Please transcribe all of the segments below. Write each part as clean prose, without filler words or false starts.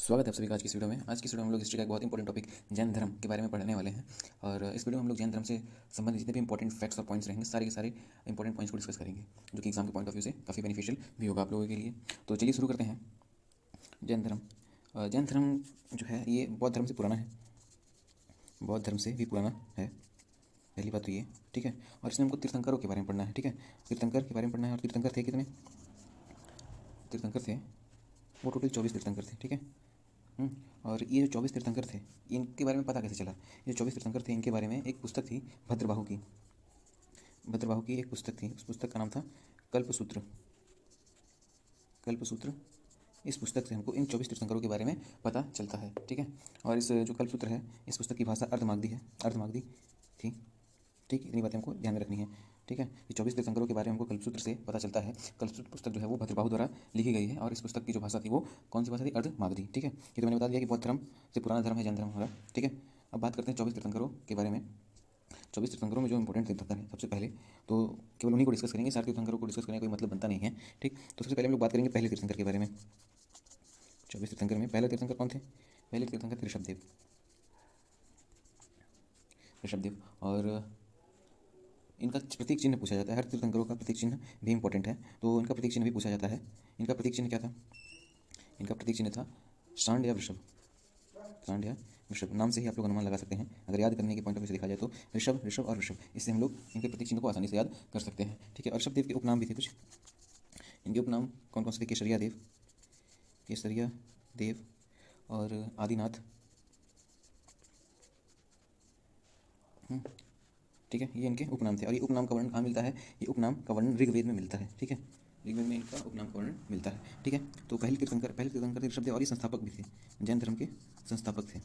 स्वागत है आप सभी का आज की इस वीडियो में। आज की इस वीडियो में हम लोग हिस्ट्री का एक बहुत इंपॉर्टेंट टॉपिक जैन धर्म के बारे में पढ़ने वाले हैं। और इस वीडियो में हम लोग जैन धर्म से संबंधित जितने भी इंपॉर्टेंट फैक्ट्स और पॉइंट्स रहेंगे सारे के सारे इंपॉर्टेंट पॉइंट्स को डिस्कस करेंगे, जो कि एग्जाम के पॉइंट ऑफ व्यू से काफ़ी बेनिफिशियल भी होगा आप लोगों के लिए। तो चलिए शुरू करते हैं। जैन धर्म जैन धर्म जो है ये बौद्ध धर्म से पुराना है, बौद्ध धर्म से भी पुराना है। पहली बात तो ये, ठीक है। और इसमें हमको तीर्थंकरों के बारे में पढ़ना है, ठीक है। तीर्थंकर के बारे में पढ़ना है। और तीर्थंकर थे कितने? तीर्थंकर थे वो टोटल 24 तीर्थंकर थे, ठीक है। और ये जो 24 तीर्थंकर थे इनके बारे में पता कैसे चला? ये 24 तीर्थंकर थे इनके बारे में एक पुस्तक थी भद्रबाहु की। भद्रबाहु की एक पुस्तक थी, उस पुस्तक का नाम था कल्पसूत्र। कल्पसूत्र, इस पुस्तक से हमको इन 24 तीर्थंकरों के बारे में पता चलता है, ठीक है। और इस जो कल्पसूत्र है इस पुस्तक की भाषा अर्धमागधी है, अर्धमागधी थी, ठीक। इतनी बातें हमको ध्यान में रखनी है, ठीक है। ये 24 तीर्थंकरों के बारे में हमको कल्पसूत्र से पता चलता है। कल्पसूत्र पुस्तक जो है वो भद्रबाहु द्वारा लिखी गई है। और इस पुस्तक की जो भाषा थी वो कौन सी भाषा थी? अर्धमागधी, ठीक है। ये तो मैंने बता दिया कि बौद्ध धर्म से पुराना धर्म है जैन धर्म हमारा, ठीक है। अब बात करते हैं 24 तीर्थंकरों के बारे में। 24 तीर्थंकरों में जो इंपॉर्टेंट तीर्थंकर है सबसे पहले तो केवल उन्हीं को डिस्कस करेंगे, सारे तीर्थंकरों को डिस्कस करने का कोई मतलब बनता नहीं है, ठीक। तो सबसे पहले हम लोग बात करेंगे पहले तीर्थंकर के बारे में। 24 तीर्थंकर में पहले तीर्थंकर कौन थे? पहले तीर्थंकर थे ऋषभदेव। ऋषभदेव, और इनका प्रतीक चिन्ह पूछा जाता है। हर तीर्थंकरों का प्रतीक चिन्ह भी इंपॉर्टेंट है, तो इनका प्रतीक चिन्ह भी पूछा जाता है। इनका प्रतीक चिन्ह क्या था? इनका प्रतीक चिन्ह था सांड या वृषभ। सांड या वृषभ, नाम से ही आप लोग अनुमान लगा सकते हैं। अगर याद करने के पॉइंट ऑफ व्यू से देखा जाए तो ऋषभ, ऋषभ और वृषभ, इससे हम लोग इनके प्रतीक चिन्ह को आसानी से याद कर सकते हैं, ठीक है। और ऋषभदेव के उपनाम भी थे कुछ। इनके उपनाम कौन कौन से थे? केसरिया देव, केसरिया देव और आदिनाथ, ठीक है। ये इनके उपनाम थे। और ये उपनाम का वर्णन कहाँ मिलता है? ये उपनाम का वर्णन ऋग्वेद में मिलता है, ठीक है। ऋग्वेद में इनका उपनाम का वर्णन मिलता है, ठीक है। तो पहले तीर्थंकर थे ऋषभदेव, और ये संस्थापक भी थे, जैन धर्म के संस्थापक थे,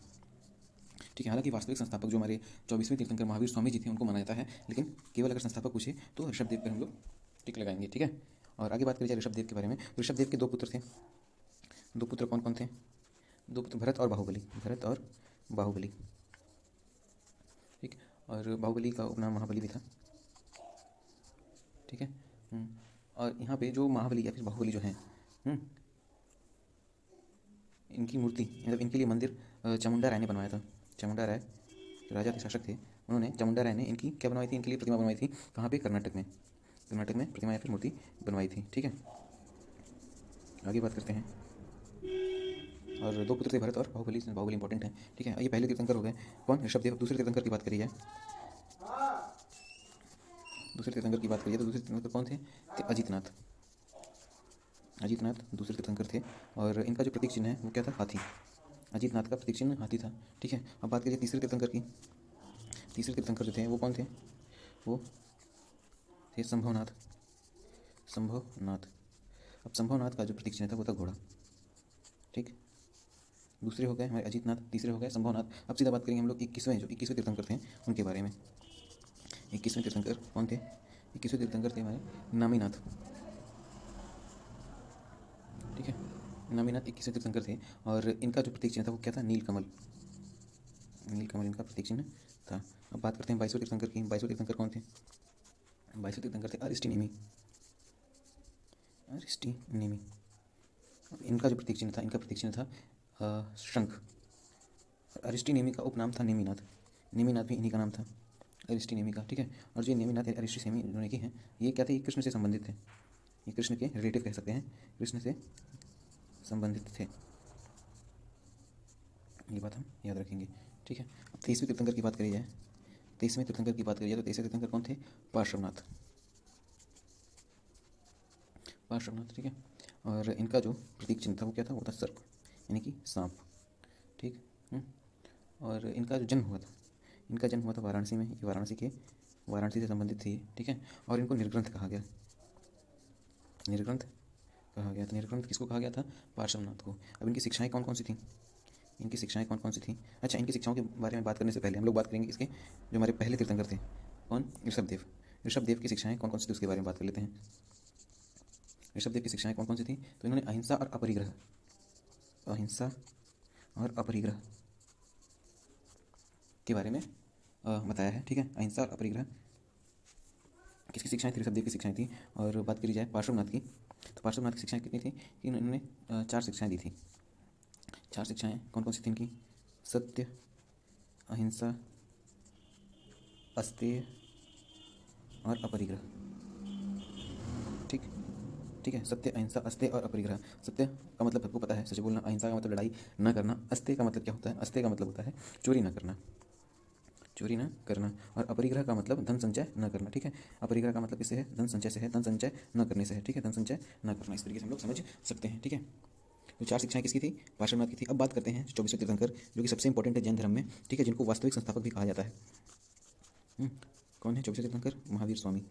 ठीक है। हालांकि वास्तविक संस्थापक जो हमारे 24वें तीर्थंकर महावीर स्वामी जी थे उनको माना जाता है, लेकिन केवल अगर संस्थापक पूछे तो ऋषभदेव पर हम लोग टिक लगाएंगे, ठीक है। और आगे बात करी जाए ऋषभदेव के बारे में तो ऋषभदेव के दो पुत्र थे। दो पुत्र कौन कौन थे? दो पुत्र भरत और बाहुबली, भरत और बाहुबली, ठीक। और बाहुबली का उपनाम महाबली भी था, ठीक है। और यहाँ पे जो महाबली या फिर बाहुबली जो हैं, इनकी मूर्ति मतलब इनके लिए मंदिर चामुंडा राय ने बनवाया था। चामुंडा राय राजा थे, शासक थे, उन्होंने चामुंडा राय ने इनकी क्या बनवाई थी? इनके लिए प्रतिमा बनवाई थी। कहाँ पे? कर्नाटक में। कर्नाटक में प्रतिमा या फिर मूर्ति बनवाई थी, ठीक है। आगे बात करते हैं। और दो पुत्र थे भरत और बाहुबली, बाहुबली इंपॉर्टेंट है, ठीक है। ये पहले तीर्थंकर हो गए कौन? ऋषभदेव। दूसरे तीर्थंकर की बात करी जाए, दूसरे तीर्थंकर की बात करिए तो दूसरे तीर्थंकर कौन थे? अजितनाथ। अजितनाथ दूसरे तीर्थंकर थे। और इनका जो प्रतीक चिन्ह है वो क्या था? हाथी। अजितनाथ का प्रतीक चिन्ह हाथी था, ठीक है। अब बात करिए तीसरे तीर्थंकर की। तीसरे तीर्थंकर जो थे वो कौन थे? वो थे संभवनाथ। संभवनाथ। अब संभवनाथ का जो प्रतीक चिन्ह था वो था घोड़ा, ठीक। दूसरे हो गए हमारे अजितनाथ, तीसरे हो गए संभवनाथ। अब सीधा बात करेंगे हम लोग 21वें, जो 21वें तीर्थंकर थे उनके बारे में। 21वें तीर्थंकर कौन थे? 21वें तीर्थंकर थे हमारे नामीनाथ, ठीक है। नामीनाथ 21वें तीर्थंकर थे। और इनका जो प्रतीक चिन्ह था वो क्या था? नीलकमल। नीलकमल इनका प्रतीक चिन्ह था। अब बात करते हैं 22वें तीर्थंकर की। 22वें तीर्थंकर कौन थे? 22वें तीर्थंकर थे अरिस्टिनेमी। अरिस्टिनेमी, इनका जो प्रतीक चिन्ह था, इनका प्रतीक चिन्ह था शंख। अरिस्टिनेमी का उपनाम था नेमिनाथ। नेमिनाथ भी इन्हीं का नाम था, अरिस्टिनेमी का, ठीक है। और जो नेमिनाथ अरिस्टिनेमी इन्होंने की हैं, ये क्या थे? ये कृष्ण से संबंधित थे। ये कृष्ण के रिलेटिव कह सकते हैं, कृष्ण से संबंधित थे। ये बात हम याद रखेंगे, ठीक है। अब 23वें तीर्थंकर की बात करी जाए, 23वें तीर्थंकर की बात करी जाए तो 23वें तीर्थंकर कौन थे? पार्श्वनाथ। पार्श्वनाथ, ठीक है। और इनका जो प्रतीक चिन्ह था वो क्या था? वो था सर्प, यानी कि सांप, ठीक। और इनका जो जन्म हुआ था, इनका जन्म हुआ था वाराणसी में। ये वाराणसी से संबंधित थी, ठीक है। और इनको निर्ग्रंथ कहा गया, निर्ग्रंथ कहा गया था। निर्ग्रंथ किसको कहा गया था? पार्श्वनाथ को। अब इनकी शिक्षाएं कौन कौन सी थी? इनकी शिक्षाएं कौन कौन सी थी? अच्छा, इनकी शिक्षाओं के बारे में बात करने से पहले हम लोग बात करेंगे इसके जो हमारे पहले तीर्थंकर थे कौन? ऋषभदेव। ऋषभदेव की शिक्षाएं कौन कौन सी थी उसके बारे में बात कर लेते हैं। ऋषभदेव की शिक्षाएं कौन कौन सी थी? तो इन्होंने अहिंसा और अपरिग्रह, अहिंसा और अपरिग्रह के बारे में बताया है, ठीक है। अहिंसा और अपरिग्रह किसकी शिक्षाएं थी? ऋषभदेव की शिक्षाएं थी। और बात करी जाए पार्श्वनाथ की, तो पार्श्वनाथ की शिक्षाएं कितनी थी? कि इन्होंने 4 शिक्षाएं दी थी। 4 शिक्षाएं कौन कौन सी थी इनकी? सत्य, अहिंसा, अस्तेय और अपरिग्रह। ठीक ठीक है, सत्य, अहिंसा, अस्तेय और अपरिग्रह। सत्य का मतलब सबको पता है, सच बोलना। अहिंसा का मतलब लड़ाई न करना। अस्तेय का मतलब क्या होता है? अस्तेय का मतलब होता है चोरी न करना, चोरी न करना। और अपरिग्रह का मतलब धन संचय न करना। ठीक है, अपरिग्रह का मतलब किससे है? धन संचय से है, धन संचय न करने से है। ठीक है, धन संचय न करना, इस तरीके से हम लोग समझ सकते हैं। ठीक है, तो 4 शिक्षाएं किसकी थी? पार्श्वनाथ की थी। अब बात करते हैं 24वें तीर्थंकर, जो कि सबसे इंपॉर्टेंट है जैन धर्म में। ठीक है, जिनको वास्तविक संस्थापक भी कहा जाता है। कौन है 24वें तीर्थंकर? महावीर स्वामी।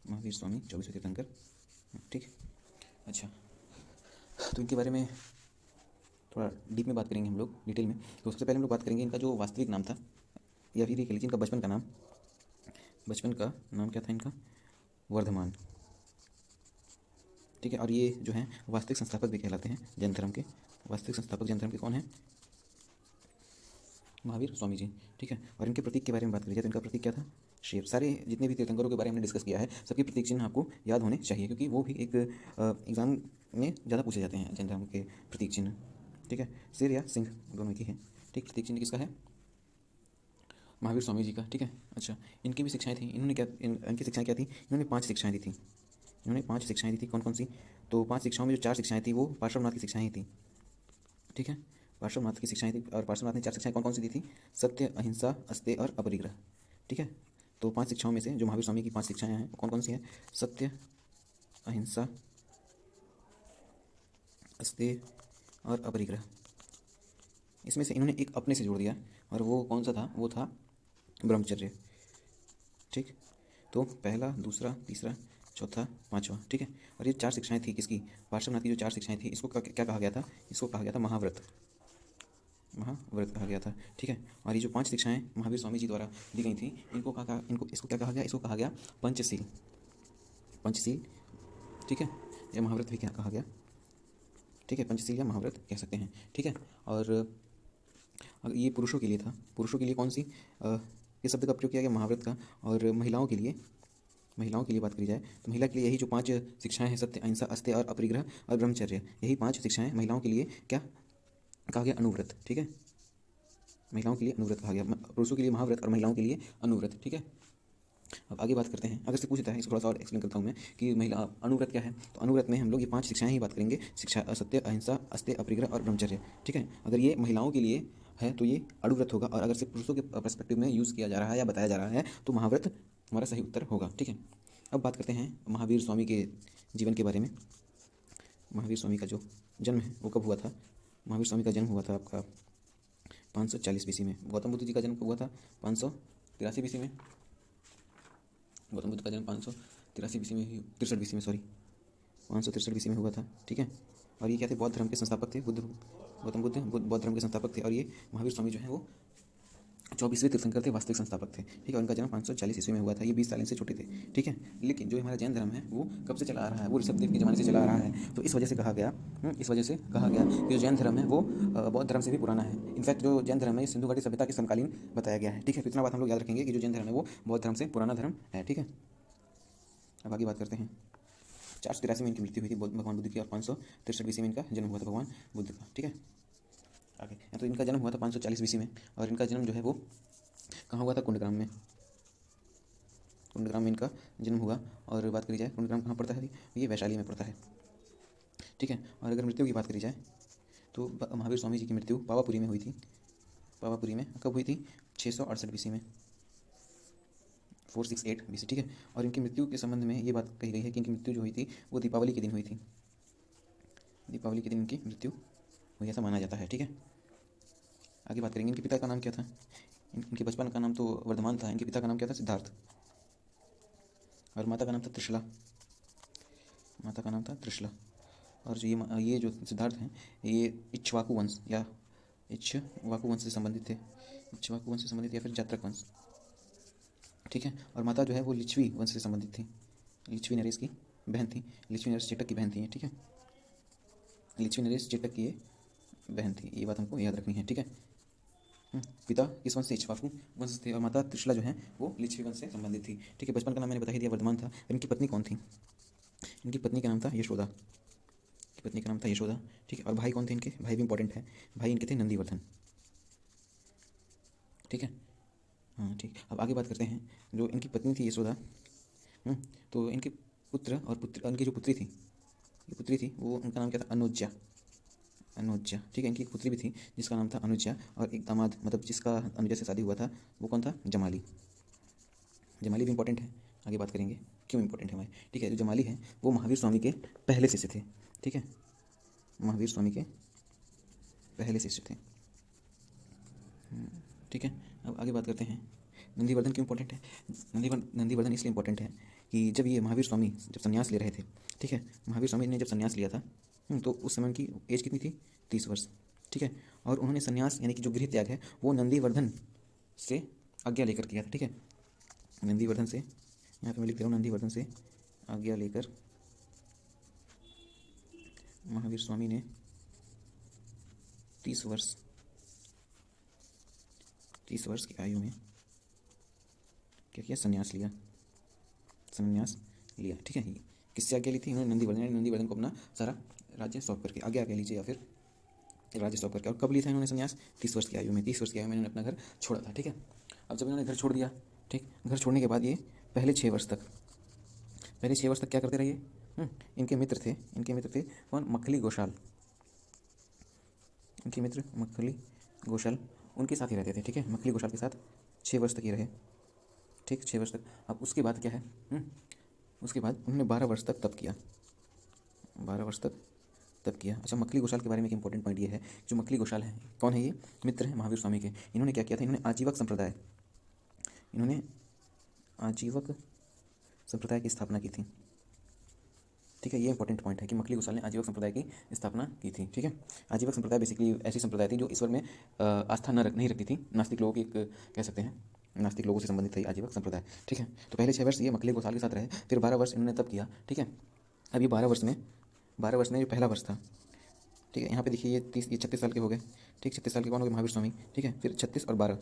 महावीर स्वामी 24वें तीर्थंकर। ठीक, अच्छा, तो इनके बारे में थोड़ा डीप में बात करेंगे हम लोग, डिटेल में। तो सबसे पहले हम लोग बात करेंगे इनका जो वास्तविक नाम था, या फिर ये कह लीजिए इनका बचपन का नाम। बचपन का नाम क्या था इनका? वर्धमान। ठीक है, और ये जो हैं वास्तविक संस्थापक भी कहलाते हैं जैन धर्म के। वास्तविक संस्थापक जैन धर्म के कौन है? महावीर स्वामी जी। ठीक है, और इनके प्रतीक के बारे में बात करी जाए तो इनका प्रतीक क्या था? शेर। सारे जितने भी तीर्थंकरों के बारे में हमने डिस्कस किया है, सबके प्रतीक चिन्ह आपको याद होने चाहिए, क्योंकि वो भी एक एग्जाम में ज़्यादा पूछे जाते हैं जैन धर्म के प्रतीक चिन्ह। ठीक है, शेर या सिंह दोनों की है। ठीक, प्रतीक चिन्ह किसका है? महावीर स्वामी जी का। ठीक है, अच्छा, इनकी भी शिक्षाएं थी। इन्होंने क्या इनकी शिक्षाएं क्या थी? इन्होंने 5 शिक्षाएं दी थी। इन्होंने 5 शिक्षाएं दी थी। कौन कौन सी? तो 5 शिक्षाओं में जो 4 शिक्षाएं थी वो पार्श्वनाथ की शिक्षाएं ही थी। ठीक है, पार्श्वनाथ की शिक्षाएं थी, और पार्श्वनाथ ने 4 शिक्षाएं कौन कौन सी दी थी? सत्य, अहिंसा, अस्तेय और अपरिग्रह। ठीक है, तो 5 शिक्षाओं में से जो महावीर स्वामी की 5 शिक्षाएं हैं कौन कौन सी हैं? सत्य, अहिंसा, अस्तेय और अपरिग्रह। इसमें से इन्होंने एक अपने से जोड़ दिया, और वो कौन सा था? वो था ब्रह्मचर्य। ठीक, तो पहला, दूसरा, तीसरा, चौथा, पांचवा। ठीक है, और ये 4 शिक्षाएं थी किसकी? पार्श्वनाथ की जो 4 शिक्षाएं थी, इसको क्या कहा गया था? इसको कहा गया था महाव्रत। महाव्रत कहा गया था। ठीक है, और ये जो 5 शिक्षाएं महावीर स्वामी जी द्वारा दी गई थी, इसको क्या कहा गया? इसको कहा गया पंचशील। पंचशील। ठीक है, या महाव्रत भी क्या कहा गया? ठीक है, पंचशील या महाव्रत कह सकते हैं। ठीक है, और अगर ये पुरुषों के लिए था, पुरुषों के लिए कौन सी किस शब्द का प्रयोग किया गया? महाव्रत का। और महिलाओं के लिए बात करी जाए तो महिला के लिए यही जो 5 शिक्षाएं हैं, सत्य, अहिंसा, अस्तेय और अपरिग्रह और ब्रह्मचर्य, यही 5 शिक्षाएं महिलाओं के लिए क्या कहा गया? अनुव्रत। ठीक है, महिलाओं के लिए अनुव्रत कहा गया। पुरुषों के लिए महाव्रत और महिलाओं के लिए अनुव्रत। ठीक है, अब आगे बात करते हैं। अगर से पूछता है, इसको थोड़ा सा और एक्सप्लेन करता हूँ मैं कि महिला अनुव्रत क्या है। तो अनुव्रत में हम लोग ये 5 शिक्षाएं ही बात करेंगे। शिक्षा, सत्य, अहिंसा, अस्तेय, अपरिग्रह और ब्रह्मचर्य। ठीक है, अगर ये महिलाओं के लिए है तो ये अनुव्रत होगा, और अगर से पुरुषों के पर्सपेक्टिव में यूज़ किया जा रहा है या बताया जा रहा है तो महाव्रत हमारा सही उत्तर होगा। ठीक है, अब बात करते हैं महावीर स्वामी के जीवन के बारे में। महावीर स्वामी का जो जन्म है वो कब हुआ था? महावीर स्वामी का जन्म हुआ था आपका 540 BC में। गौतम बुद्ध जी का जन्म कब हुआ था? 583 BC में। गौतम बुद्ध का जन्म 583 BC में, 63 BC में, सॉरी 563 BC में हुआ था। ठीक है, और ये क्या थे? बौद्ध धर्म के संस्थापक थे। गौतम बुद्ध बौद्ध धर्म के संस्थापक थे, और ये महावीर स्वामी जो है वो 24वें तीर्थंकर थे, वास्तविक संस्थापक थे। ठीक है, उनका जन्म 540 ईस्वी में हुआ था। ये 20 साल इनसे छोटे थे। ठीक है, लेकिन जो हमारा जैन धर्म है वो कब से चला आ रहा है? वो ऋषभदेव के ज़माने से चला आ रहा है। तो इस वजह से कहा गया कि जो जैन धर्म है वो बौद्ध धर्म से भी पुराना है। इनफैक्ट जो जैन धर्म है सिंधु घाटी सभ्यता के समकालीन बताया गया है। ठीक है, तो इतना बात हम लोग याद रखेंगे कि जो जैन धर्म है वो बौद्ध धर्म से पुराना धर्म है। ठीक है, अब आगे बात करते हैं। 483 में इनकी मृत्यु हुई थी भगवान बुद्ध की, और 563 BC में इनका जन्म हुआ था भगवान बुद्ध का। ठीक है, आगे तो इनका जन्म हुआ था 540 BC में, और इनका जन्म जो है वो कहाँ हुआ था? कुंडग्राम में। कुंडग्राम में इनका जन्म हुआ। और बात करी जाए कुंडग्राम कहाँ पड़ता है? ये वैशाली में पड़ता है। ठीक है, और अगर मृत्यु की बात करी जाए तो महावीर स्वामी जी की मृत्यु पावापुरी में हुई थी। पावापुरी में कब हुई थी? 668 BC में, 468 BC। ठीक है, और इनकी मृत्यु के संबंध में ये बात कही गई है कि इनकी मृत्यु जो हुई थी वो दीपावली के दिन हुई थी। दीपावली के दिन इनकी मृत्यु हुई, ऐसा माना जाता है। ठीक है, आगे बात करेंगे। इनके पिता का नाम क्या था? इनके बचपन का नाम तो वर्धमान था। इनके पिता का नाम क्या था? सिद्धार्थ। और माता का नाम था त्रिशला। माता का नाम था त्रिशला। और जो ये जो सिद्धार्थ हैं ये इक्ष्वाकु वंश या इक्ष्वाकु वंश से संबंधित थे। इक्ष्वाकु वंश से संबंधित या फिर जात्रक वंश। ठीक है, और माता जो है वो लिच्छवी वंश से संबंधित थी। लिच्छवी नरेश की बहन थी। लिच्छवी नरेश चेटक की बहन थी। ठीक है, लिच्छवी नरेश चेटक की ये बहन थी, ये बात हमको याद रखनी है। ठीक है, पिता किस वंश से? इक्ष्वाकु वंश से थे, और माता त्रिशला जो है वो लिच्छवी वंश से संबंधित थी। ठीक है, बचपन का नाम मैंने बता ही दिया, वर्धमान था। इनकी पत्नी कौन थी? इनकी पत्नी का नाम था यशोदा। पत्नी का नाम था यशोदा, ठीक है। और भाई कौन थे इनके? भाई भी इंपॉर्टेंट है, भाई इनके थे नंदीवर्धन, ठीक है। हाँ ठीक। अब आगे बात करते हैं, जो इनकी पत्नी थी यशोदा, तो इनके पुत्र और पुत्र, इनकी जो पुत्री थी, ये पुत्री थी, वो उनका नाम क्या था? अनुज्जा, अनुज्जा, ठीक है। इनकी एक पुत्री भी थी जिसका नाम था अनुज्जा, और एक दामाद, मतलब जिसका अनुज्जा से शादी हुआ था, वो कौन था? जमाली। जमाली भी इंपॉर्टेंट है, आगे बात करेंगे क्यों इंपॉर्टेंट है हमारे, ठीक है। जो जमाली है वो महावीर स्वामी के पहले शिष्य थे, ठीक है, महावीर स्वामी के पहले शिष्य थे, ठीक है। अब आगे बात करते हैं, नंदीवर्धन क्यों इंपॉर्टेंट है? नंदीवर्धन इसलिए इंपॉर्टेंट है कि जब ये महावीर स्वामी जब संन्यास ले रहे थे, ठीक है, महावीर स्वामी ने जब संन्यास लिया था, तो उस समय उनकी एज कितनी थी? 30 वर्ष, ठीक है। और उन्होंने संन्यास यानी कि जो गृह त्याग है वो नंदीवर्धन से आज्ञा लेकर किया था, ठीक है। नंदीवर्धन से, यहाँ पे मैं लिख दे रहा हूँ, नंदीवर्धन से आज्ञा लेकर महावीर स्वामी ने 30 वर्ष, 30 वर्ष की आयु में क्या किया? संन्यास लिया, संन्यास लिया, ठीक है। किससे आज्ञा ली थी? इन्होंने नंदीवर्धन को अपना सारा राज्य सौंप करके, आगे आगे लीजिए या फिर राज्य सौंप करके। और कब लिया था इन्होंने संन्यास? 30 वर्ष की आयु में, 30 वर्ष की आयु में इन्होंने अपना घर छोड़ा था, ठीक है। अब जब इन्होंने घर छोड़ दिया, ठीक, घर छोड़ने के बाद ये पहले 6 वर्ष तक क्या करते रहिए? इनके मित्र थे कौन? मखली घोषाल, इनके मित्र मखली घोषाल उनके साथ ही रहते थे, ठीक है। मखली घोषाल के साथ 6 वर्ष तक ये रहे, ठीक, 6 वर्ष तक। अब उसके बाद क्या है? उसके बाद उन्होंने 12 वर्ष तक तप किया, 12 वर्ष तक तप किया। अच्छा, मखली घोषाल के बारे में एक इंपॉर्टेंट पॉइंट ये है, जो मखली घोषाल है कौन है? ये मित्र है महावीर स्वामी के। इन्होंने क्या किया था? इन्होंने आजीवक संप्रदाय की स्थापना की थी, ठीक है। ये इंपॉर्टेंट पॉइंट है कि मखली घोषाल ने आजीवक संप्रदाय की स्थापना की थी, ठीक है। आजीवक संप्रदाय बेसिकली ऐसी संप्रदाय थी जो ईश्वर में आस्था नहीं रखती थी, नास्तिक लोगों की एक कह सकते हैं, नास्तिक लोगों से संबंधित थी आजीवक संप्रदाय, ठीक है। तो पहले 6 वर्ष ये मखली घोषाल के साथ रहे, फिर 12 वर्ष इन्होंने तब किया, ठीक है। अब ये 12 वर्ष में जो पहला वर्ष था, ठीक है, यहाँ पे देखिए ये 36 साल के हो गए, ठीक, 36 साल के कौन हो गए? महावीर स्वामी, ठीक है। फिर 36 और 12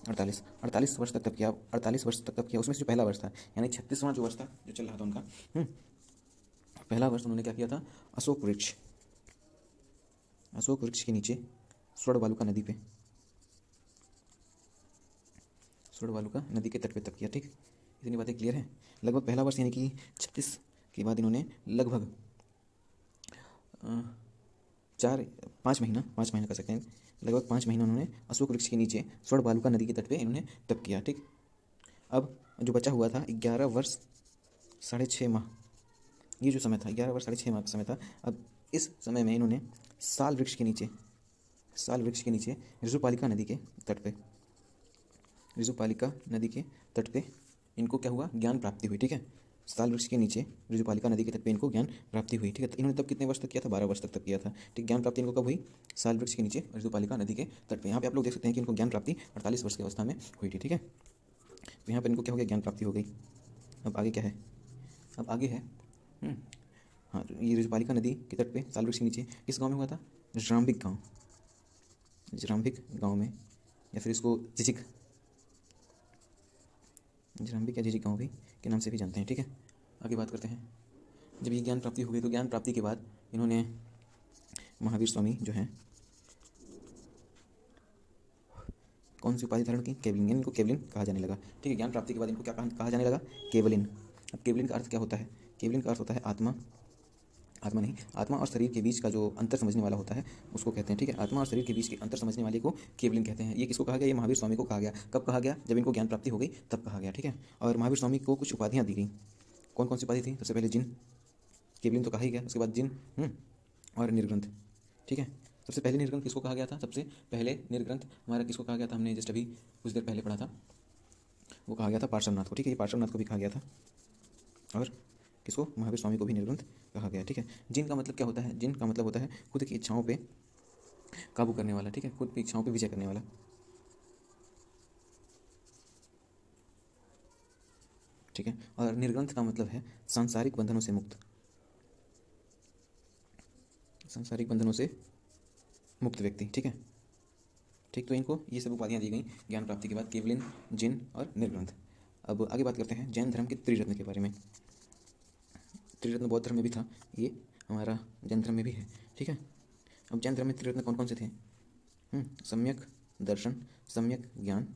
48 वर्ष तक तब किया, 48 वर्ष तक तब किया। उसमें से जो पहला वर्ष था, यानी 36वां जो वर्ष था जो चल रहा था उनका, पहला वर्ष उन्होंने क्या किया था? अशोक वृक्ष के नीचे स्वर्ण वालुका नदी के तट पे तप किया, ठीक। इतनी बातें क्लियर है। लगभग पहला वर्ष यानी कि 36 के बाद इन्होंने लगभग 5 महीना कर सकते हैं, लगभग 5 महीना उन्होंने अशोक वृक्ष के नीचे स्वर्ण वालुका नदी के तट पे इन्होंने तप किया, ठीक। अब जो बचा हुआ था 11 वर्ष 6.5 माह, ये जो समय था 11 वर्ष 6.5 माह का समय था। अब इस समय में इन्होंने साल वृक्ष के नीचे ऋजुपालिका नदी के तट पे इनको क्या हुआ? ज्ञान प्राप्ति हुई, ठीक है। साल वृक्ष के नीचे ऋजुपालिका नदी के तट पे इनको ज्ञान प्राप्ति हुई, ठीक है। तो इन्होंने तब कितने वर्ष तक किया था? 12 वर्ष तक किया था, ठीक। ज्ञान प्राप्ति इनको कब हुई? साल वृक्ष के नीचे ऋजुपालिका नदी के तट पे। यहाँ पे आप लोग देख सकते हैं कि इनको ज्ञान प्राप्ति 48 वर्ष की अवस्था में हुई थी, ठीक है। तो यहाँ पर इनको क्या हो गया? ज्ञान प्राप्ति हो गई। अब आगे क्या है? अब आगे है, हाँ, ये ऋजुपालिका नदी के तट पे साल वृक्ष के नीचे किस गांव में हुआ था? जराम्बिक गांव में, या फिर इसको जराम्बिक या झिझिक गांव भी के नाम से भी जानते हैं, ठीक है। आगे बात करते हैं, जब ये ज्ञान प्राप्ति हो गई तो ज्ञान प्राप्ति के बाद इन्होंने महावीर स्वामी जो हैं कौन सी उपाधि धारण की? केवलिन, इनको केवलिन कहा जाने लगा, ठीक है। ज्ञान प्राप्ति के बाद इनको क्या कहा जाने लगा? केवलिन। अब केवलिन का अर्थ क्या होता है? केवलिन का अर्थ होता है आत्मा और शरीर के बीच का जो अंतर समझने वाला होता है उसको कहते हैं, ठीक है। आत्मा और शरीर के बीच के अंतर समझने वाले को केवलिन कहते हैं। ये किसको कहा गया? ये महावीर स्वामी को कहा गया। कब कहा गया? जब इनको ज्ञान प्राप्ति हो गई तब कहा गया, ठीक है। और महावीर स्वामी को कुछ उपाधियाँ दी गई। कौन कौन सी उपाधि थी? सबसे पहले जिन, केवलिन तो कहा ही गया, उसके बाद जिन और निर्ग्रंथ, ठीक है। सबसे पहले निर्ग्रंथ किसको कहा गया था? सबसे पहले निर्ग्रंथ हमारा किसको कहा गया था? हमने जस्ट अभी कुछ देर पहले पढ़ा था, वो कहा गया था पार्श्वनाथ को, ठीक है। ये पार्श्वनाथ को भी कहा गया था, और किसको? महावीर स्वामी को भी निर्ग्रंथ कहा गया, ठीक है। जिन का मतलब क्या होता है? जिन का मतलब होता है खुद की इच्छाओं पे काबू करने वाला, ठीक है, खुद की इच्छाओं पे विजय करने वाला, ठीक है। और निर्ग्रंथ का मतलब है सांसारिक बंधनों से मुक्त व्यक्ति, ठीक है, ठीक। तो इनको ये सब उपाधियाँ दी गई ज्ञान प्राप्ति के बाद, केवलिन, जिन और निर्ग्रंथ। अब आगे बात करते हैं जैन धर्म के त्रिरत्न के बारे में। त्रिरत्न बौद्ध धर्म में भी था ये, हमारा जैन धर्म में भी है। ठीक है, अब जैन धर्म में त्रिरत्न कौन कौन से थे? सम्यक दर्शन, सम्यक ज्ञान,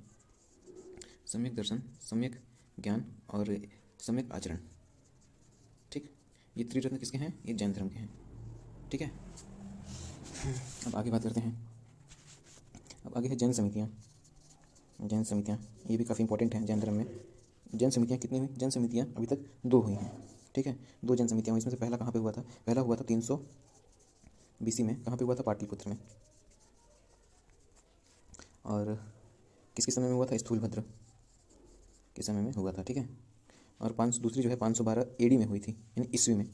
सम्यक दर्शन, सम्यक ज्ञान और सम्यक आचरण। ठीक, ये त्रिरत्न किसके हैं? ये जैन धर्म के हैं। ठीक है, अब आगे बात करते हैं। अब आगे है जैन समितियाँ। जैन समितियाँ ये भी काफ़ी इंपॉर्टेंट हैं जैन धर्म में। जैन समितियाँ कितनी हुई? जैन समितियाँ अभी तक 2 हुई हैं। ठीक है, 2 जैन समितियाँ हुई। इसमें से पहला कहाँ पे हुआ था? पहला हुआ था 300 BC में। कहाँ पे हुआ था? पाटलिपुत्र में। और किसके समय में हुआ था? स्थूलभद्र के समय में हुआ था। ठीक है, और दूसरी जो है 512 AD में हुई थी, यानी ईस्वी में।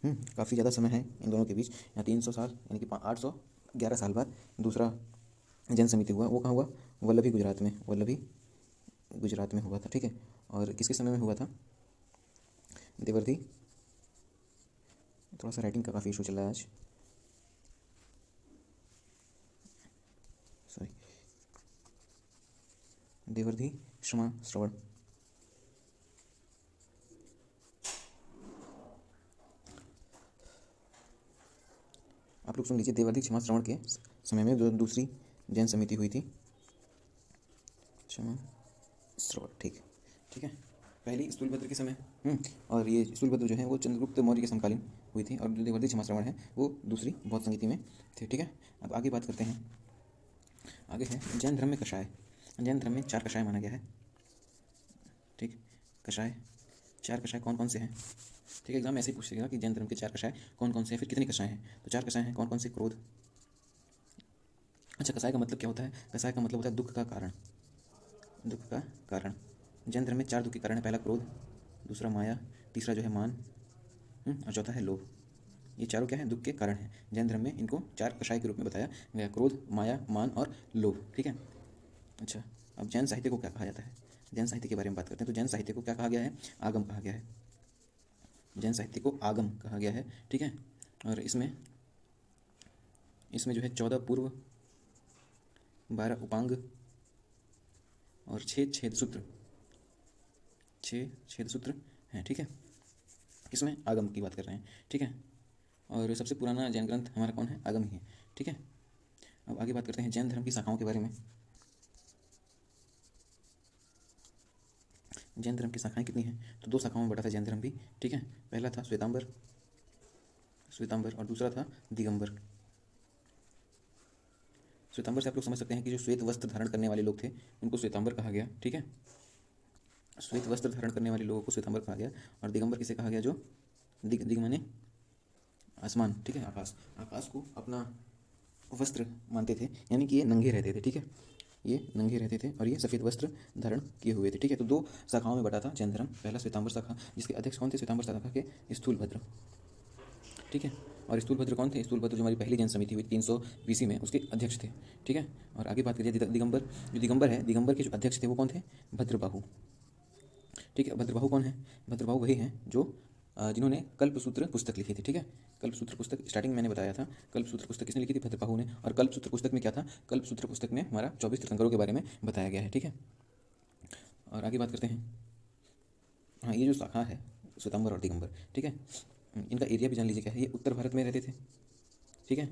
काफ़ी ज़्यादा समय है इन दोनों के बीच, यहाँ 300 साल यानी कि 811 साल बाद दूसरा जैन समिति हुआ। वो कहाँ हुआ? वल्लभी गुजरात में। वल्लभी गुजरात में हुआ था। ठीक है, और किसके समय में हुआ था? देवर्धि, थोड़ा सा राइटिंग का काफ़ी इशू चल रहा है आज, सॉरी। देवर्धि क्षमा श्रवण, आप लोग सुन लीजिए। देवर्धि क्षमा श्रवण के समय में जो दूसरी जैन समिति हुई थी, क्षमा श्रवण। ठीक है, पहली स्थूलभद्र के समय, और ये स्थूलभद्र जो है वो चंद्रगुप्त मौर्य के समकालीन हुई थी, और जो देवर्धि क्षमा श्रवण है वो दूसरी बौद्ध संगीति में थे। ठीक है, अब आगे बात करते हैं। आगे है जैन धर्म में कषाय। जैन धर्म में 4 कषाय माना गया है। ठीक, कषाय, 4 कषाय कौन कौन से हैं? ठीक है, एग्जाम ऐसे ही पूछेगा कि जैन धर्म के 4 कषाय कौन कौन से हैं, फिर कितने कषाय हैं। तो 4 कषाय हैं कौन कौन से? क्रोध। अच्छा, कषाय का मतलब क्या होता है? कषाय का मतलब होता है दुख का कारण। दुख का कारण। जैन धर्म में 4 दुख के कारण है। पहला क्रोध, दूसरा माया, तीसरा जो है मान, और चौथा है लोभ। ये चारों क्या है? दुख के कारण हैं। जैन धर्म में इनको 4 कषाय के रूप में बताया गया, क्रोध, माया, मान और लोभ। ठीक है, अच्छा, अब जैन साहित्य को क्या कहा जाता है? जैन साहित्य के बारे में बात करते हैं। तो जैन साहित्य को क्या कहा गया है? आगम कहा गया है। जैन साहित्य को आगम कहा गया है। ठीक है, और इसमें जो है 14 पूर्व, 12 उपांग और 6 छेद सूत्र, 6 छेद सूत्र हैं। ठीक है, इसमें आगम की बात कर रहे हैं। ठीक है, और सबसे पुराना जैन ग्रंथ हमारा कौन है? आगम ही है। ठीक है, अब आगे बात करते हैं जैन धर्म की शाखाओं के बारे में। जैन धर्म की शाखाएं कितनी हैं? तो 2 शाखाओं में बटा था जैन धर्म भी। ठीक है, पहला था श्वेतांबर, और दूसरा था दिगंबर। श्वेतांबर से आप लोग समझ सकते हैं कि जो श्वेत वस्त्र धारण करने वाले लोग थे उनको श्वेतांबर कहा गया। ठीक है, श्वेत वस्त्र धारण करने वाले लोगों को श्वेतांबर कहा गया। और दिगंबर किसे कहा गया? जो दिग माने आसमान। ठीक है, आकाश को अपना वस्त्र मानते थे, यानी कि ये नंगे रहते थे। ठीक है, ये नंगे रहते थे और ये सफ़ेद वस्त्र धारण किए हुए थे। ठीक है, तो 2 शाखाओं में बटा था जैन धर्म। पहला श्वेतांबर शाखा, जिसके अध्यक्ष कौन थे? श्वेतांबर शाखा के स्थूलभद्र। ठीक है, और स्थूलभद्र कौन थे? स्थूलभद्र जो हमारी पहली जैन समिति हुई 300 BC में, उसके अध्यक्ष थे। ठीक है, और आगे बात करिए दिगंबर। जो दिगंबर है, दिगंबर के जो अध्यक्ष थे वो कौन थे? भद्रबाहु। ठीक है, भद्रबाहु कौन है? भद्रबाहु वही हैं जो जिन्होंने कल्पसूत्र पुस्तक लिखी थी। ठीक है, कल्पसूत्र पुस्तक स्टार्टिंग में मैंने बताया था। कल्पसूत्र पुस्तक किसने लिखी थी? भद्रबाहु ने। और कल्पसूत्र पुस्तक में क्या था? कल्पसूत्र पुस्तक में हमारा 24 तीर्थंकरों के बारे में बताया गया है। ठीक है, और आगे बात करते हैं। हाँ, ये जो शाखा है श्वेतांबर और दिगंबर, ठीक है, इनका एरिया भी जान लीजिए क्या है। ये उत्तर भारत में रहते थे। ठीक है,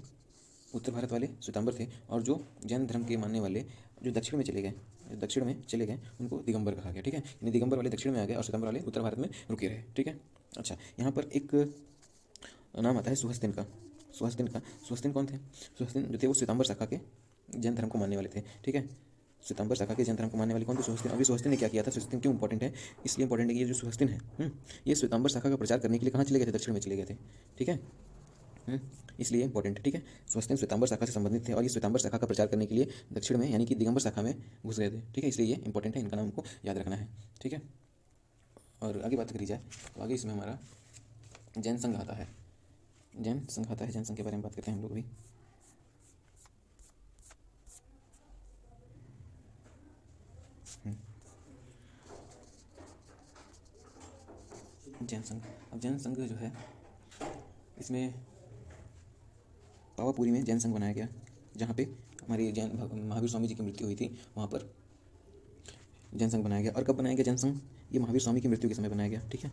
उत्तर भारत वाले श्वेतांबर थे, और जो जैन धर्म के मानने वाले जो दक्षिण में चले गए उनको दिगंबर कहा गया। ठीक है, यानी दिगंबर वाले दक्षिण में आ गए और श्वेतांबर वाले उत्तर भारत में रुके रहे। ठीक है, अच्छा, यहाँ पर एक नाम आता है सुहस्तिन का। सुहस्तिन कौन थे? सुहस्तिन जो थे वो श्वेतांबर शाखा के जैन धर्म को मानने वाले थे। ठीक है, श्वेतांबर शाखा के जैन धर्म को मानने वाले कौन थे? सुहस्तिन। अभी सुहस्तिन ने क्या किया था? सुहस्तिन क्यों इंपॉर्टेंट है? इसलिए इंपॉर्टेंट है कि ये जो सुहस्तिन है, ये श्वेतांबर शाखा का प्रचार करने के लिए कहाँ चले गए थे? दक्षिण में चले गए थे। ठीक है, इसलिए इंपॉर्टेंट है। ठीक है, सुहस्तिन श्वेतांबर शाखा से संबंधित थे और ये श्वेतांबर शाखा का प्रचार करने के लिए दक्षिण में यानी कि दिगंबर शाखा में घुस गए थे। ठीक है, इसलिए ये इंपॉर्टेंट है, इनका नाम हमको याद रखना है। ठीक है, और आगे बात करी जाए तो आगे इसमें हमारा जैन संघ आता है। जैन संघ के बारे में बात करते हैं हम लोग अभी। जैन संघ, अब जैन संघ जो है इसमें पावापुरी में जैन संघ बनाया गया, जहाँ पे हमारे जैन महावीर स्वामी जी की मृत्यु हुई थी, वहाँ पर जैन संघ बनाया गया। और कब बनाया गया जैन संघ? ये महावीर स्वामी की मृत्यु के समय बनाया गया। ठीक है,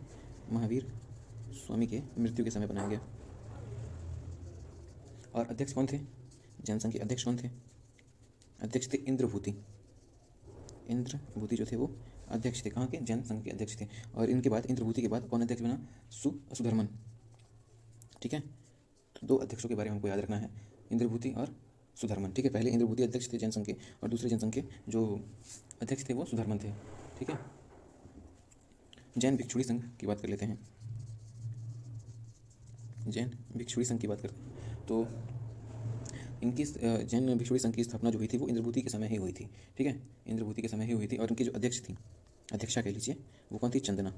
महावीर स्वामी के मृत्यु के समय बनाया गया। और अध्यक्ष कौन थे? जैन संघ के अध्यक्ष कौन थे? अध्यक्ष थे इंद्रभूति। इंद्रभूति जो थे वो अध्यक्ष थे, कहाँ के? जैन संघ के अध्यक्ष थे। और इनके बाद, इंद्रभूति के बाद कौन अध्यक्ष बना? सुधर्मन। ठीक है, तो दो अध्यक्षों के बारे में हमको याद रखना है, इंद्रभूति और सुधर्मन। ठीक है, पहले इंद्रभूति अध्यक्ष थे जैन संघ के, और दूसरे जैन संघ के जो अध्यक्ष थे वो सुधर्मन थे। ठीक है, जैन भिक्षुणी संघ की बात कर लेते हैं। जैन भिक्षुणी संघ की बात करते हैं तो इनकी जैन भिक्षुणी संघ की स्थापना जो हुई थी वो इंद्रभूति के समय ही हुई थी। ठीक है, इंद्रभूति के समय ही हुई थी। और इनकी जो अध्यक्ष थी, अध्यक्षा कह लीजिए, वो कौन थी? चंदना।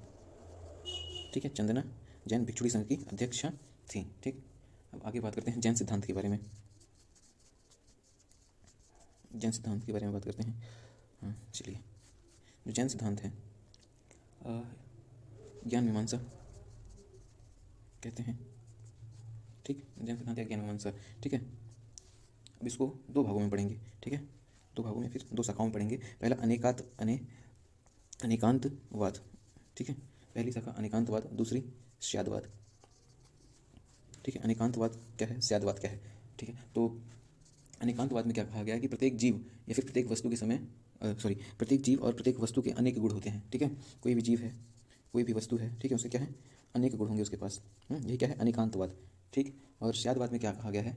ठीक है, चंदना जैन भिक्षुणी संघ की अध्यक्षा थी। ठीक, अब आगे बात करते हैं जैन सिद्धांत के बारे में। जैन सिद्धांत के बारे में बात करते हैं। हाँ चलिए, जो जैन सिद्धांत है ज्ञान मीमांसा कहते हैं। ठीक, जैन सिद्धांत या ज्ञान मीमांसा। ठीक है, अब इसको दो भागों में पढ़ेंगे। ठीक है, दो भागों में, फिर दो शाखाओं में पढ़ेंगे। पहला अनेकांतवाद। ठीक है, पहली शाखा अनेकांतवाद, दूसरी स्यादवाद। ठीक है, अनेकांतवाद क्या है, स्यादवाद क्या है? ठीक है, तो अनेकांतवाद में क्या कहा गया है कि प्रत्येक जीव या फिर प्रत्येक वस्तु के प्रत्येक जीव और प्रत्येक वस्तु के अनेक गुण होते हैं। ठीक है, कोई भी जीव है, कोई भी वस्तु है, ठीक है, उसके क्या है? अनेक गुण होंगे उसके पास। यही क्या है? अनेकांतवाद। ठीक, और स्यादवाद में क्या कहा गया है?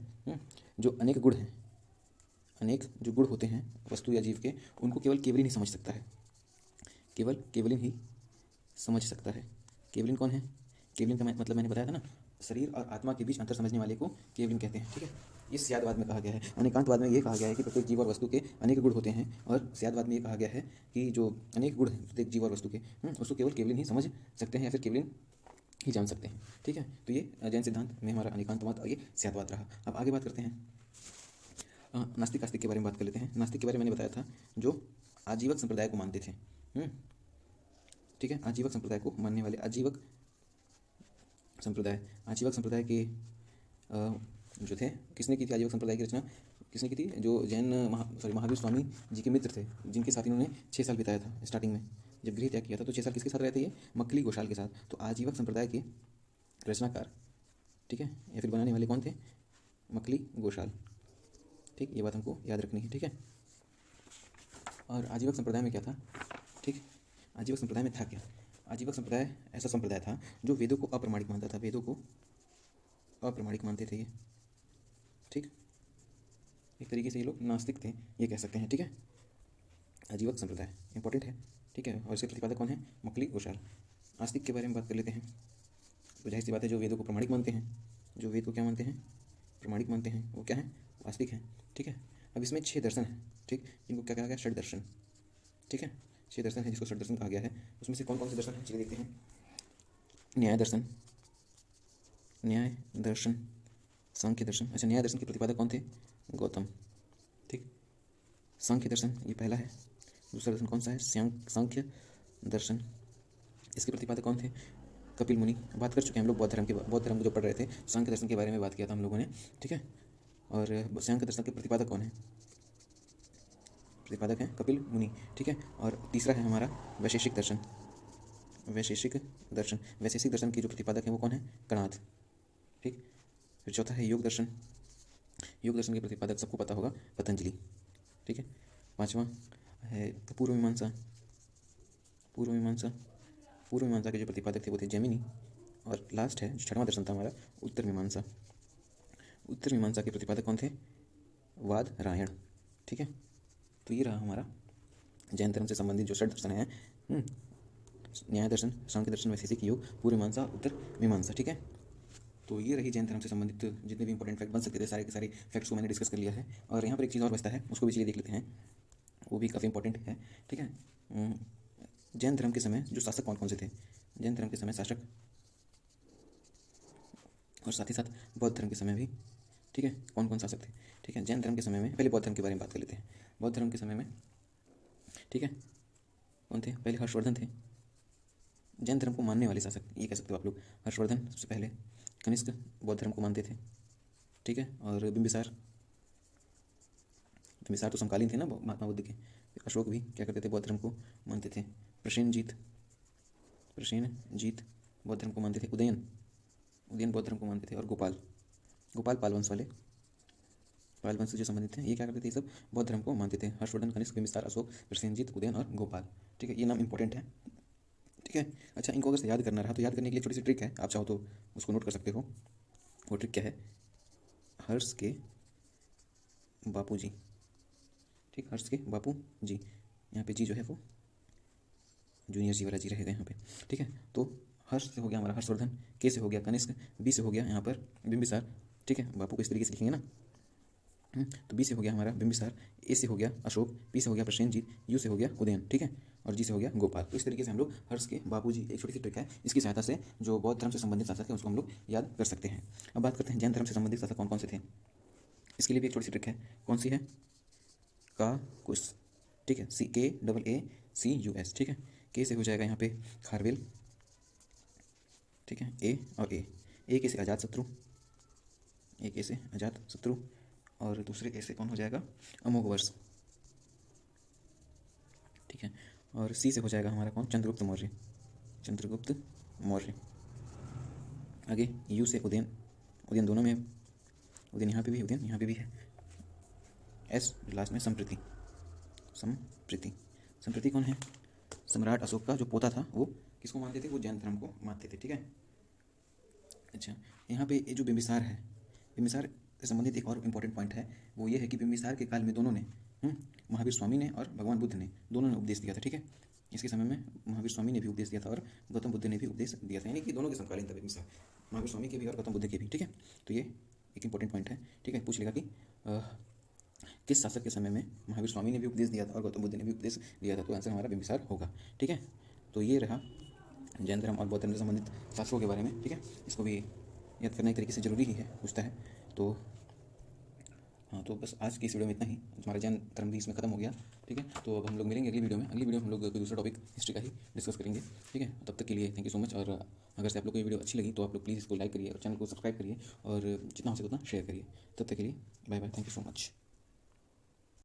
जो अनेक गुण हैं, अनेक जो गुण होते हैं वस्तु या जीव के, उनको केवल केवलिन ही समझ सकता है। केवल केवलिन ही समझ सकता है। केवलिन कौन है? केवलिन का मतलब मैंने बताया था ना, शरीर और आत्मा के बीच अंतर समझने वाले को केवलिन कहते हैं। ठीक है, ये स्यादवाद में कहा गया है। अनेकांतवाद में ये कहा गया है कि प्रत्येक जीव और वस्तु के अनेक गुण होते हैं, और स्यादवाद में ये कहा गया है कि जो अनेक गुण हैं प्रत्येक जीव और वस्तु के, उसको केवल केवलिन ही समझ सकते हैं या फिर केवलिन ही जान सकते हैं। ठीक है, तो ये जैन सिद्धांत में हमारा अनेकांतवाद और ये स्यादवाद रहा। अब आगे बात करते हैं नास्तिक आस्तिक के बारे में बात कर लेते हैं। नास्तिक के बारे में मैंने बताया था, जो आजीवक संप्रदाय को मानते थे। ठीक है, आजीवक संप्रदाय को मानने वाले, आजीवक संप्रदाय के जो थे, किसने की थी आजीवक संप्रदाय की रचना? किसने की थी? जो जैन महावीर स्वामी जी के मित्र थे, जिनके साथ इन्होंने 6 साल बिताया था। स्टार्टिंग में जब गृह त्याग किया था तो 6 साल किसके साथ रहे थे? ये मक्खली घोषाल के साथ। तो आजीवक संप्रदाय के रचनाकार, ठीक है, या फिर बनाने वाले कौन थे? मक्खली घोषाल। ठीक, ये बात हमको याद रखनी है। ठीक है, और आजीवक संप्रदाय में क्या था? ठीक, आजीवक संप्रदाय में था क्या? आजीवक संप्रदाय ऐसा संप्रदाय था जो वेदों को अप्रमाणिक मानता था। वेदों को अप्रमाणिक मानते थे ये। ठीक, एक तरीके से ये लोग नास्तिक थे, ये कह सकते हैं। ठीक है, आजीवक संप्रदाय इंपॉर्टेंट है। ठीक है, और इसके प्रतिपादक कौन है? मक्खली घोषाल। आस्तिक के बारे में बात कर लेते हैं। तो जाहिर सी बात है, जो वेदों को प्रमाणिक मानते हैं, जो वेद को क्या मानते हैं? प्रमाणिक मानते हैं, वो क्या है? आस्तिक हैं। ठीक है, अब इसमें 6 दर्शन हैं। ठीक, जिनको क्या कहा गया? षड दर्शन। ठीक है, 6 दर्शन है जिसको षड दर्शन कहा गया है। उसमें से कौन कौन से दर्शन हैं चलिए देखते हैं। न्याय दर्शन, सांख्य दर्शन। अच्छा, न्याय दर्शन के प्रतिपादक कौन थे? गौतम। ठीक, सांख्य दर्शन ये पहला है। दूसरा दर्शन कौन सा है? सांख्य दर्शन। इसके प्रतिपादक कौन थे? कपिल मुनि। बात कर चुके हैं हम लोग बौद्ध धर्म को जो पढ़ रहे थे, सांख्य दर्शन के बारे में बात किया था हम लोगों ने। ठीक है, और सांख्य दर्शन के प्रतिपादक कौन है? प्रतिपादक हैं कपिल मुनि। ठीक है, और तीसरा है हमारा वैशेषिक दर्शन। वैशेषिक दर्शन के जो प्रतिपादक हैं वो कौन है? कणाद। ठीक, फिर चौथा है योग दर्शन। योग दर्शन के प्रतिपादक सबको पता होगा, पतंजलि। ठीक है, पांचवा है पूर्व मीमांसा के जो प्रतिपादक थे वो थे जैमिनी। और लास्ट है, जो 6वां दर्शन था हमारा, उत्तर मीमांसा के प्रतिपादक कौन थे? वादरायण। ठीक है, तो ये रहा हमारा जैन धर्म से संबंधित जो 6 दर्शन हैं। न्याय दर्शन, सांख्य दर्शन, वैशेषिक, योग, पूर्व मीमांसा, उत्तर मीमांसा। ठीक है, तो ये रही जैन धर्म से संबंधित जितने भी इंपॉर्टेंट फैक्ट बन सकते थे, सारे के सारे फैक्ट्स को मैंने डिस्कस कर लिया है। और यहाँ पर एक चीज़ और बचता है, उसको भी चलिए देख लेते हैं, वो भी काफ़ी इंपॉर्टेंट है। ठीक है, जैन धर्म के समय जो शासक कौन कौन से थे? जैन धर्म के समय शासक, और साथ ही साथ बौद्ध धर्म के समय भी। ठीक है, कौन कौन शासक थे? ठीक है, जैन धर्म के समय में पहले बौद्ध धर्म के बारे में बात कर लेते हैं। बौद्ध धर्म के समय में, ठीक है, कौन थे? पहले हर्षवर्धन थे, जैन धर्म को मानने वाले शासक, ये कह सकते हो आप लोग। हर्षवर्धन सबसे पहले। कनिष्क बौद्ध धर्म को मानते थे। ठीक है, और बिंबिसार तो समकालीन थे ना महात्मा बुद्ध के। अशोक भी क्या करते थे? बौद्ध धर्म को मानते थे। प्रसेनजीत बौद्ध धर्म को मानते थे। उदयन बौद्ध धर्म को मानते थे। और गोपाल पाल वंश वाले पाल वंश से जो संबंधित हैं ये क्या करते थे, ये सब बौद्ध धर्म को मानते थे। हर्षवर्धन, कनिष्क, बिंबिसार, अशोक, प्रसेनजीत, उदयन और गोपाल। ठीक है, ये नाम इंपॉर्टेंट है। ठीक है, अच्छा इनको अगर याद करना रहा तो याद करने के लिए छोटी सी ट्रिक है, आप चाहो तो उसको नोट कर सकते हो। वो ट्रिक क्या है, हर्ष के बापू जी। ठीक, हर्ष के बापू जी, यहाँ पे जी जो है वो जूनियर जी वाला जी रहेगा यहाँ पे। ठीक है, तो हर्ष से हो गया हमारा हर्षवर्धन, के से हो गया कनिष्क, बी से हो गया यहाँ पर बिंबिसार। ठीक है, बापू को इस तरीके से लिखेंगे ना। तो बी से हो गया हमारा बिंबिसार, ए से हो गया अशोक, पी से हो गया प्रसेनजीत, यू से हो गया उदयन। ठीक है, और जी से हो गया गोपाल। तो इस तरीके से हम लोग हर्ष के बापूजी, एक छोटी सी ट्रिक है, इसकी सहायता से जो बौद्ध धर्म से संबंधित शासक है उसको हम लोग याद कर सकते हैं। अब बात करते हैं जैन धर्म से संबंधित शासक कौन कौन से थे। इसके लिए भी एक छोटी सी ट्रिक है, कौन सी है, का कुश। ठीक है, KAACUS। ठीक है, के से हो जाएगा यहाँ पे खारवेल। ठीक है, ए और ए के से अजातशत्रु, ए के से अजातशत्रु, और दूसरे ए से कौन हो जाएगा, अमोघवर्ष। ठीक है, और सी से हो जाएगा हमारा कौन, चंद्रगुप्त मौर्य, चंद्रगुप्त मौर्य। आगे यू से उदयन, उदयन दोनों में है, उदयन यहाँ पे भी, उदयन यहाँ पे भी है। एस लास्ट में संप्रति, संप्रति। संप्रति कौन है, सम्राट अशोक का जो पोता था, वो किसको मानते थे, वो जैन धर्म को मानते थे। ठीक है, अच्छा यहाँ पे ये जो बिंबिसार है, बिंबिसार से संबंधित एक और इम्पॉर्टेंट पॉइंट है, वो ये है कि बिंबिसार के काल में दोनों ने, महावीर स्वामी ने और भगवान बुद्ध ने, दोनों ने उपदेश दिया था। ठीक है, इसके समय में महावीर स्वामी ने भी उपदेश दिया था और गौतम बुद्ध ने भी उपदेश दिया था, यानी कि दोनों के समकालीन था बिंबिसार, महावीर स्वामी के भी और गौतम बुद्ध के भी। ठीक है, तो ये एक इंपॉर्टेंट पॉइंट है। ठीक है, पूछ लेगा कि किस शासक के समय में महावीर स्वामी ने भी उपदेश दिया था और गौतम बुद्ध ने भी उपदेश दिया था, तो आंसर हमारा बिंबिसार होगा। ठीक है, तो ये रहा जैन धर्म और बौद्ध धर्म से संबंधित शासकों के बारे में। ठीक है, इसको भी याद करना एक तरीके से ज़रूरी ही है, पूछता है तो। हाँ, तो बस आज की इस वीडियो में इतना ही, हमारा जैन धर्म भी इसमें खत्म हो गया। ठीक है, तो अब हम लोग मिलेंगे अगली वीडियो में। अगली वीडियो में हम लोग कोई दूसरा टॉपिक हिस्ट्री का ही डिस्कस करेंगे। ठीक है, तब तक के लिए थैंक यू सो मच। और अगर से आप लोग को ये वीडियो अच्छी लगी तो आप लोग प्लीज़ इसको लाइक करिए और चैनल को सब्सक्राइब करिए और जितना हो सके उतना शेयर करिए। तब तक के लिए bye bye, thank you so much.